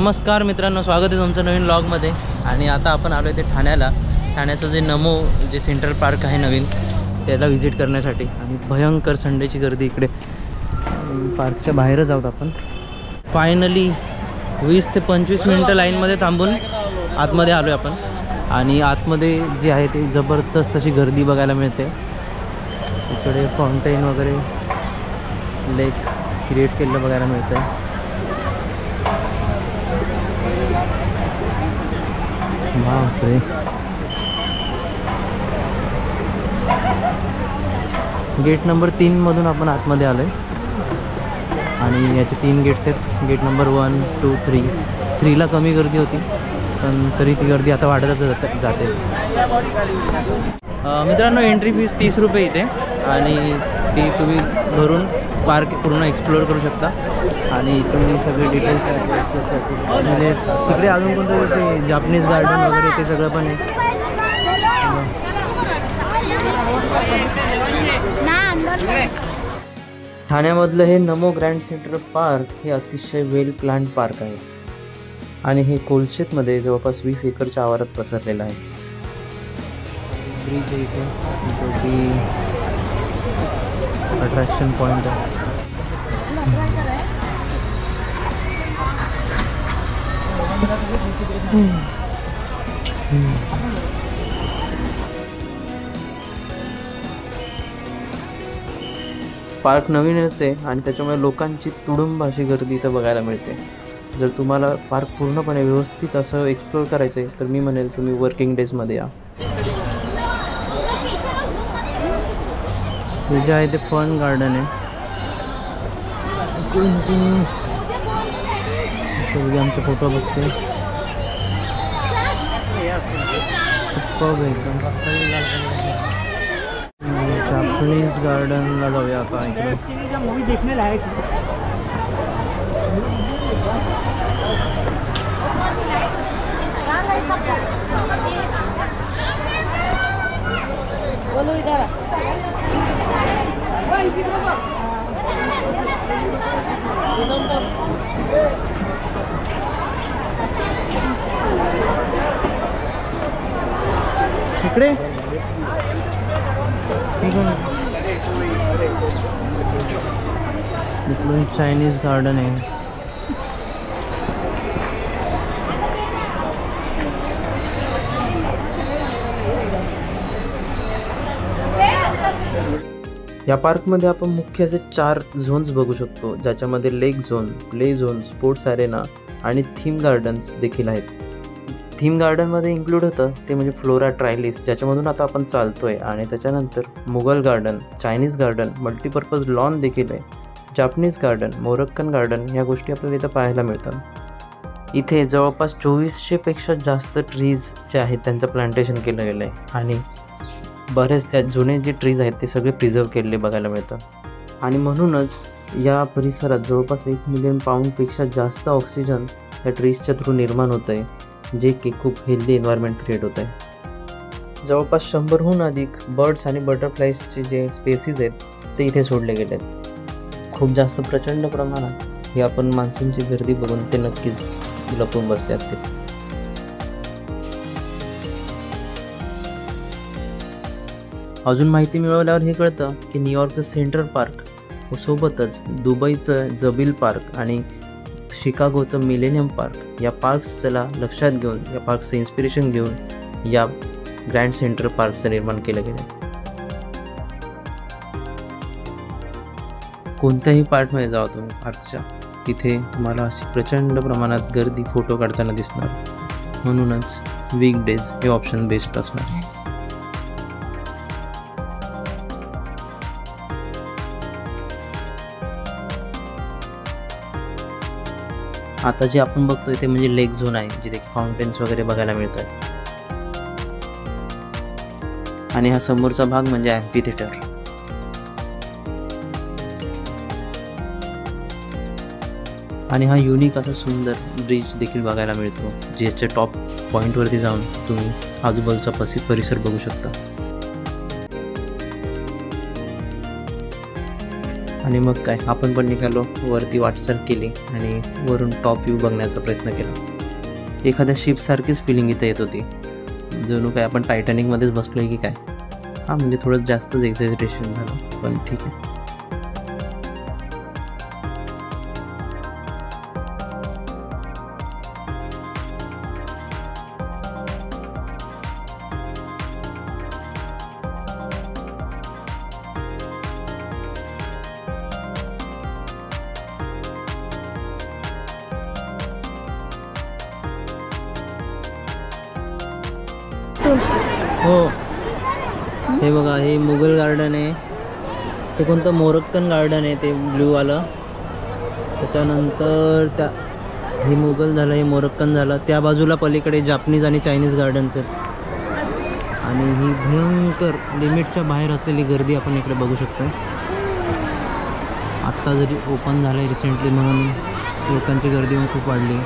नमस्कार मित्रांनो, स्वागत आहे तुमचं नवीन व्लॉगमध्ये। आणि आता आपण आलो आहे ते ठाण्याला। ठाण्याचं जे नमो जे सेंट्रल पार्क आहे नवीन, त्याला व्हिजिट करण्यासाठी। आणि भयंकर संडेची गर्दी इकडे, पार्कच्या बाहेरच आहोत आपण। फायनली 20 ते 25 मिनिटं लाईनमध्ये थांबून आतमध्ये आलो आहे आपण। आणि आतमध्ये जे आहे ते जबरदस्त अशी गर्दी बघायला मिळते। इकडे फाउंटेन वगैरे लेक क्रिएट केलेलं बघायला मिळतं आहे। बापरे, गेट नंबर 3 मधून आपण आतमध्ये आलोय। आणि याचे 3 गेट्स आहेत। Gate number 1, 2, 3। 3ला कमी गर्दी होती, पण तरी ती गर्दी आता वाढतच जाते। मित्रांनो, एंट्री फीस 30 रुपये इथे, आणि ती तुम्ही भरून पार्क पूर्ण एक्सप्लोअर करू शकता। आणि तुम्ही सगळे डिटेल्स म्हणजे तिकडे अजून कोणतं ते जापनीज गार्डन वगैरे ते सगळं पण आहे। ठाण्यामधलं हे नमो ग्रँड सेंट्रल पार्क हे अतिशय वेल प्लॅन्ड पार्क आहे। आणि हे कोलशेतमध्ये जवळपास 20 एकरच्या आवारात पसरलेलं आहे। ब्रिज इथे अट्रॅक्शन पॉइंट आहे। पार्क नवीनच आहे आणि त्याच्यामुळे लोकांची तुडुंब अशी गर्दी इथं बघायला मिळते। जर तुम्हाला पार्क पूर्णपणे व्यवस्थित असं एक्सप्लोअर करायचं आहे तर मी म्हणेल तुम्ही वर्किंग डेजमध्ये या। हे जे आहे ते फन गार्डन आहे। आमचे फोटो बघते, जापनीज गार्डनला जाऊया आता। इकडे मूवी देखने लायक बोलो इधर इकडे चायनीज गार्डन आहे। या पार्कमध्ये आपण मुख्य असे 4 झोन्स बघू शकतो, ज्याच्यामध्ये lake zone, play zone, sports arena आणि थीम गार्डन्स देखील आहेत। थीम गार्डनमध्ये इन्क्लूड होतं ते म्हणजे फ्लोरा ट्रायलिस, ज्याच्यामधून आता आपण चालतोय। आणि त्याच्यानंतर Mughal garden, Chinese garden, multipurpose lawn देखील आहे, जापनीज गार्डन, मोरक्कन गार्डन, ह्या गोष्टी आपल्याला इथं पाहायला मिळतात। इथे जवळपास 2400 पेक्षा जास्त ट्रीज जे आहेत त्यांचं प्लांटेशन केलं गेलं आहे। आणि बरेच त्या जुने जे ट्रीज आहेत ते सगळे प्रिझर्व केलेले बघायला मिळतात। आणि म्हणूनच या परिसरात जवळपास 1 मिलियन पाऊंडपेक्षा जास्त ऑक्सिजन या ट्रीजच्या थ्रू निर्माण होत आहे, जे की खूप हेल्दी एन्व्हायरमेंट क्रिएट होत आहे। जवळपास 100हून अधिक बर्ड्स आणि बटरफ्लाईजचे जे स्पेसीज आहेत ते इथे सोडले गेले आहेत। खूप जास्त प्रचंड प्रमाणात हे आपण माणसांची गर्दी बघून ते नक्कीच लपून बसले असतील। अजून माहिती मिळवल्यावर हे कळतं की न्यूयॉर्कचं सेंट्रल पार्क व सोबतच दुबईचं जबील पार्क आणि शिकागोचं मिलेनियम पार्क या पार्क्सला लक्षात घेऊन, या पार्कचं इन्स्पिरेशन घेऊन या ग्रँड सेंट्रल पार्कचं निर्माण केलं गेलं। कोणत्याही पार्टमध्ये जावा तुम्ही पार्कच्या, तिथे तुम्हाला अशी प्रचंड प्रमाणात गर्दी फोटो काढताना दिसणार। म्हणूनच वीकडेज हे ऑप्शन बेस्ट असणार। आता जे आपण बघतोय ते म्हणजे लेक झोन आहे, जिथे फाउंटेन्स वगैरे बघायला मिळतात। आणि हा समोरचा भाग म्हणजे ॲम्फी थिएटर। आणि हा युनिक असा सुंदर ब्रिज देखील बघायला मिळतो, ज्याच्या टॉप पॉईंटवरती जाऊन तुम्ही आजूबाजूचा परिसर बघू शकता। आणि मग काय, आपण पण निघालो वरती, वाटचाल केली आणि वरून टॉप व्ह्यू बघण्याचा प्रयत्न केला. एखाद्या शिपसारखीच फिलिंग इथं येत होती, जणू काय आपण टायटॅनिकमध्येच बसलो आहे की काय. हां म्हणजे थोडं जास्तच एक्झॅजरेशन झालं, पण ठीक आहे. हो, हे बघा, हे मुघल गार्डन आहे. ते कोणतं मोरक्कन गार्डन आहे, ते ब्ल्यूवालं. त्याच्यानंतर हे मुघल झालं, हे मोरक्कन झालं. त्या बाजूला पलीकडे जापनीज आणि चायनीज गार्डन्स आहेत. आणि ही भयंकर लिमिटच्या बाहेर असलेली गर्दी आपण इकडे बघू शकतो. आत्ता जरी ओपन झालं आहे रिसेंटली म्हणून लोकांची गर्दी पण खूप वाढली.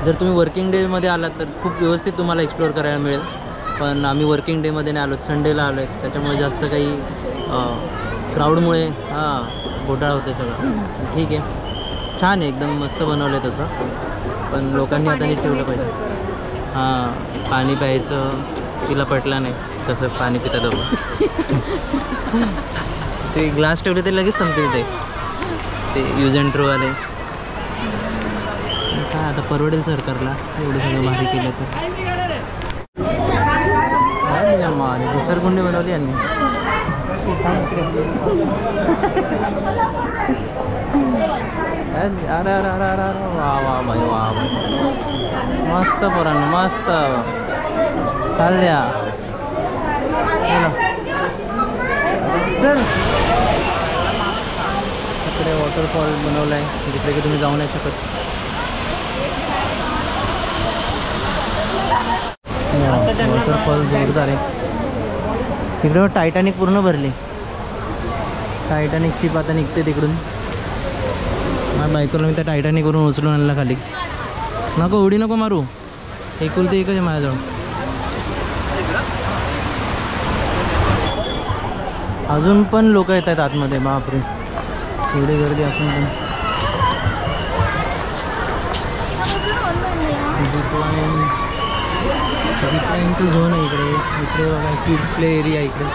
जर तुम्ही वर्किंग डेमध्ये आलात तर खूप व्यवस्थित तुम्हाला एक्सप्लोअर करायला मिळेल. पण आम्ही वर्किंग डेमध्ये नाही आलो, संडेला आलो आहे. त्याच्यामुळे जास्त काही क्राऊडमुळे घोटाळा होते सगळं. ठीक आहे, छान आहे, एकदम मस्त बनवलं आहे तसं. पण लोकांनी आता नीट ठेवलं पाहिजे. पाणी प्यायचं तिला पटलं नाही, कसं पाणी पितात बाबा. ते ग्लास ठेवले ते लगेच संपतील ते यूज अँड थ्रो आले. काय आता परवडेल सरकारला एवढं सगळं भारी केलं तर. आणि घुसरगुंडी बनवली यांनी. अरे अरे अरे अरे अरे वा वा भाई, वा भाई, मस्त पोरांनो, मस्त चालल्या. चल, इकडे वॉटरफॉल बनवला आहे जिकडे की तुम्ही जाऊ नाही शकत. वॉटरफॉल जोरदार आहे. तिकडे टायटॅनिक पूर्ण भरली. टायटॅनिक शिप आता निघते तिकडून. माझ्या बायकोला मी त्या टायटॅनिकवरून उचलून आणला खाली. नको, उडी नको मारू, एकुलते एकच आहे माझ्याजवळ. अजून पण लोक येत आहेत आतमध्ये. बापरे, एवढी गर्दी असून पण. झिपलाईनचं झोन आहे इकडे. इकडे बघा, किड्स प्ले एरिया इकडे.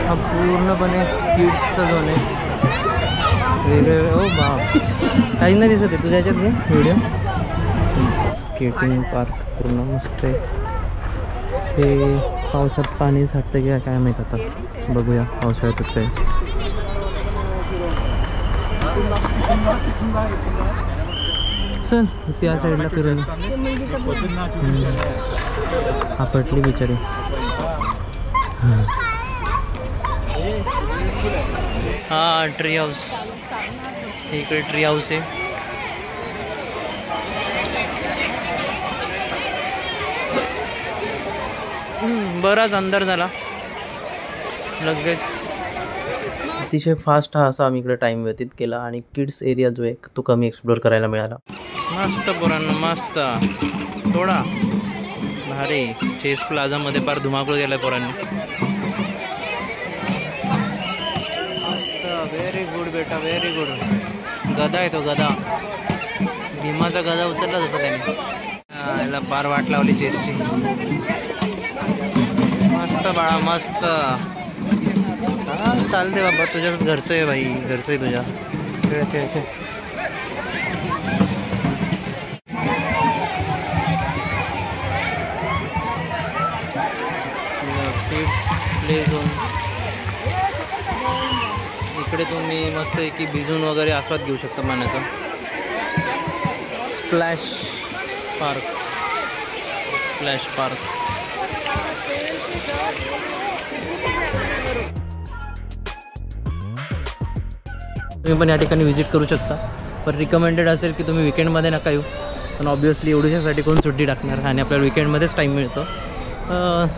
हा पूर्णपणे किड्सचा झोन आहे. वेगवेगळे, ओ बा, काही नाही दिसत आहे तुझ्या ह्याच्यात व्हिडिओ. स्केटिंग पार्क पूर्ण मस्त आहे. ते पावसात पाणी साठतं की काय माहीत, आता बघूया पावसाळ्यातच काय. चल, त्या साईडला फिरून आपटली बिचारी. हा ट्री हाऊस, इकडे ट्री हाऊस आहे. बराच अंधार झाला लगेच. अतिशय फास्ट असा आम्ही इकडे टाईम व्यतीत केला आणि किड्स एरिया जो आहे तो कमी एक्सप्लोअर करायला मिळाला. मस्त पोरांनो, मस्त, थोडा भारी. चेस प्लाझामध्ये फार धुमाकूळ गेला पोरांनी. मस्त, व्हेरी गुड बेटा, व्हेरी गुड. गदा आहे तो, गदा, भीमाचा गदा उचलला जसा त्याने. याला फार वाट लावली चेसची. मस्त बाळा, मस्त. हा चालते बाबा, तुझ्या घरचं आहे भाई, घरचं आहे तुझ्या. खेळ खेळ खेळ. प्ले झोन इकडे तुम्ही मस्त की भिजून वगैरे आस्वाद घेऊ शकता पाण्याचा. Splash park, splash park. तुम्ही पण या ठिकाणी व्हिजिट करू शकता. पण रिकमेंडेड असेल की तुम्ही विकेंडमध्ये नका येऊ, पण ऑब्वियसली एवढ्यासाठी कोण सुट्टी टाकणार आणि आपल्याला विकेंडमध्येच टाईम मिळतो.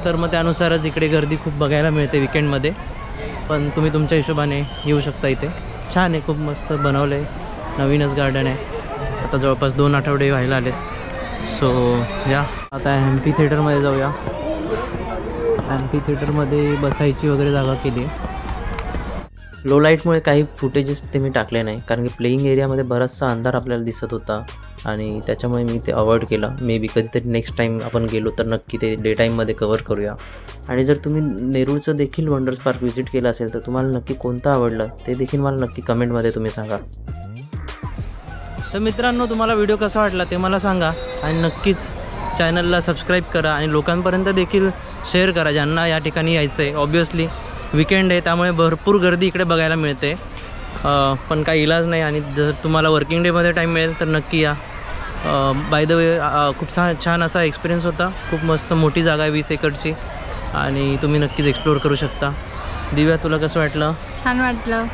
तर मग त्यानुसारच इकडे गर्दी खूप बघायला मिळते विकेंडमध्ये. पण तुम्ही तुमच्या हिशोबाने येऊ शकता इथे. छान आहे, खूप मस्त बनवलं आहे. नवीनच गार्डन आहे. आता जवळपास 2 आठवडे व्हायला आलेत. सो या आता एम पी थिएटरमध्ये जाऊया. ॲम्पी थिएटरमध्ये बसायची वगैरे जागा केली. लो लाईटमुळे काही फुटेजेस ते मी टाकले नाही, कारण की प्लेईंग एरियामध्ये बराचसा अंधार आपल्याला दिसत होता आणि त्याच्यामुळे मी ते अवॉइड केलं. मे बी कधीतरी नेक्स्ट टाईम आपण गेलो तर नक्की ते डे टाईममध्ये कवर करूया. आणि जर तुम्ही नेरूळचं देखील वंडर्स पार्क व्हिजिट केलं असेल तर तुम्हाला नक्की कोणतं आवडलं ते देखील मला नक्की कमेंटमध्ये तुम्ही सांगा. तर मित्रांनो, तुम्हाला व्हिडिओ कसा वाटला ते मला सांगा आणि नक्कीच चॅनलला सबस्क्राईब करा आणि लोकांपर्यंत देखील शेअर करा ज्यांना या ठिकाणी यायचं आहे. ऑब्वियसली विकेंड आहे त्यामुळे भरपूर गर्दी इकडे बघायला मिळते, पण काही इलाज नाही. आणि जर तुम्हाला वर्किंग डेमध्ये टाईम मिळेल तर नक्की या. बाय द वे खूप छान असा एक्सपिरियन्स होता. खूप मस्त मोठी जागा आहे 20 एकरची आणि तुम्ही नक्कीच एक्सप्लोअर करू शकता. दिव्या, तुला कसं वाटलं? छान वाटलं.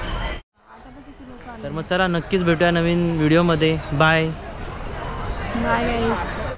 तर मग चला, नक्कीच भेटूया नवीन व्हिडिओमध्ये. Bye bye.